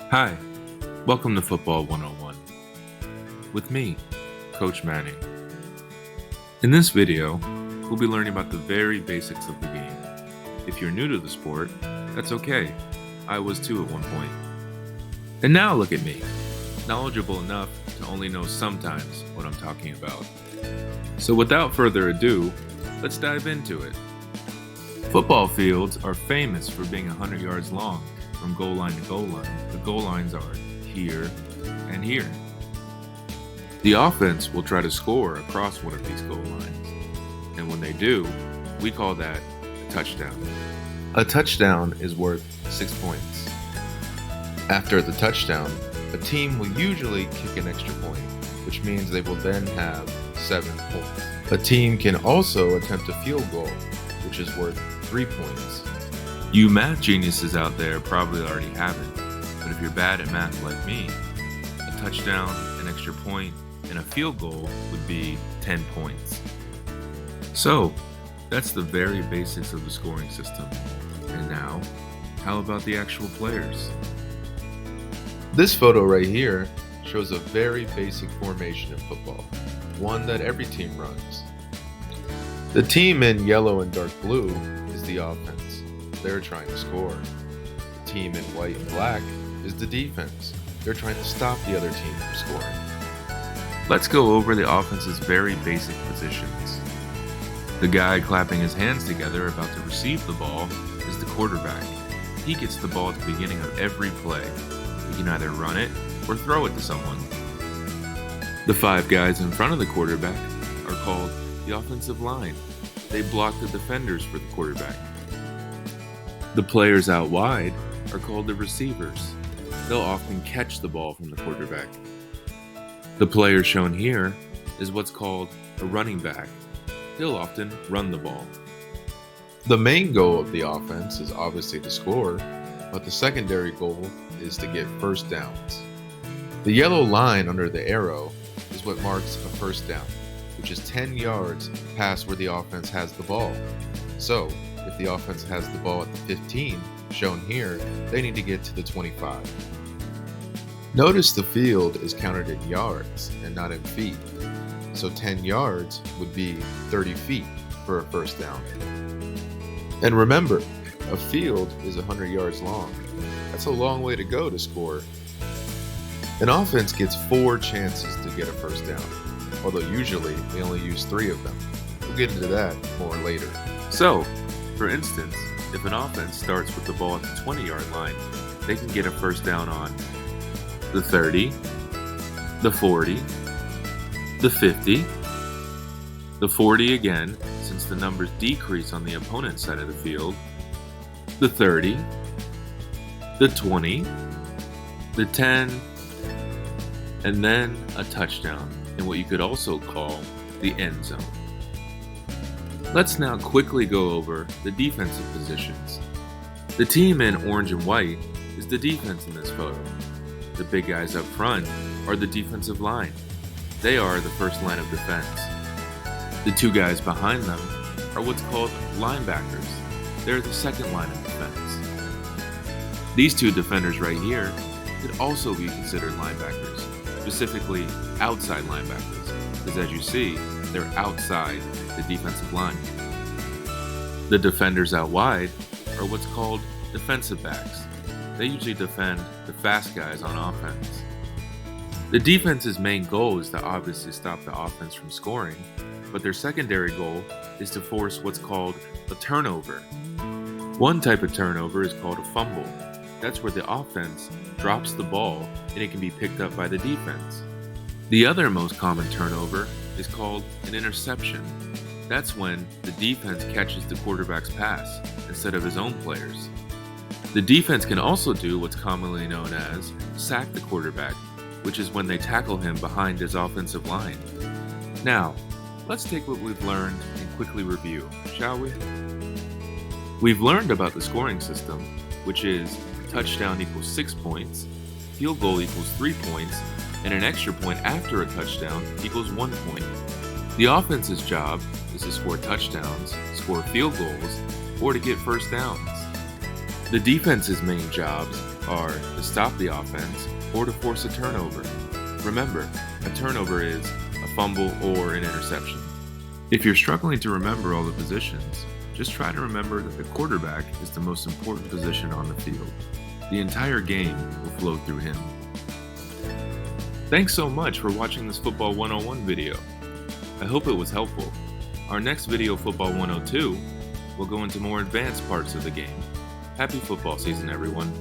Hi, welcome to Football 101 with me, Coach Manning. In this video, we'll be learning about the very basics of the game. If you're new to the sport, that's okay. I was too at one point. And now look at me, knowledgeable enough to only know sometimes what I'm talking about. So without further ado, let's dive into it. Football fields are famous for being 100 yards long from goal line to goal line. The goal lines are here and here. The offense will try to score across one of these goal lines, and when they do, we call that a touchdown. A touchdown is worth 6 points. After the touchdown, a team will usually kick an extra point, which means they will then have 7 points. A team can also attempt a field goal, which is worth 3 points. You math geniuses out there probably already have it, but if you're bad at math like me, a touchdown, an extra point, and a field goal would be 10 points. So, that's the very basics of the scoring system. And now, how about the actual players? This photo right here shows a very basic formation in football, one that every team runs. The team in yellow and dark blue is the offense. They're trying to score. The team in white and black is the defense. They're trying to stop the other team from scoring. Let's go over the offense's very basic positions. The guy clapping his hands together about to receive the ball is the quarterback. He gets the ball at the beginning of every play. He can either run it or throw it to someone. The 5 guys in front of the quarterback are called the offensive line. They block the defenders for the quarterback. The players out wide are called the receivers. They'll often catch the ball from the quarterback. The player shown here is what's called a running back. He'll often run the ball. The main goal of the offense is obviously to score, but the secondary goal is to get first downs. The yellow line under the arrow is what marks a first down, which is 10 yards past where the offense has the ball. So, if the offense has the ball at the 15, shown here, they need to get to the 25. Notice the field is counted in yards and not in feet. So 10 yards would be 30 feet for a first down. And remember, a field is 100 yards long. That's a long way to go to score. An offense gets 4 chances to get a first down, although usually they only use 3 of them. We'll get into that more later. So, for instance, if an offense starts with the ball at the 20-yard line, they can get a first down on the 30, the 40, the 50, the 40 again, since the numbers decrease on the opponent's side of the field, the 30, the 20, the 10, and then a touchdown in what you could also call the end zone. Let's now quickly go over the defensive positions. The team in orange and white is the defense in this photo. The big guys up front are the defensive line. They are the first line of defense. The 2 guys behind them are what's called linebackers. They're the second line of defense. These 2 defenders right here could also be considered linebackers, specifically outside linebackers, because as you see, they're outside the defensive line. The defenders out wide are what's called defensive backs. They usually defend the fast guys on offense. The defense's main goal is to obviously stop the offense from scoring, but their secondary goal is to force what's called a turnover. One type of turnover is called a fumble. That's where the offense drops the ball and it can be picked up by the defense. The other most common turnover is called an interception. That's when the defense catches the quarterback's pass instead of his own players. The defense can also do what's commonly known as sack the quarterback, which is when they tackle him behind his offensive line. Now, let's take what we've learned and quickly review, shall we? We've learned about the scoring system, which is touchdown equals 6 points, field goal equals 3 points, and an extra point after a touchdown equals 1 point. The offense's job is to score touchdowns, score field goals, or to get first downs. The defense's main jobs are to stop the offense or to force a turnover. Remember, a turnover is a fumble or an interception. If you're struggling to remember all the positions, just try to remember that the quarterback is the most important position on the field. The entire game will flow through him. Thanks so much for watching this Football 101 video. I hope it was helpful. Our next video, Football 102, will go into more advanced parts of the game. Happy football season, everyone.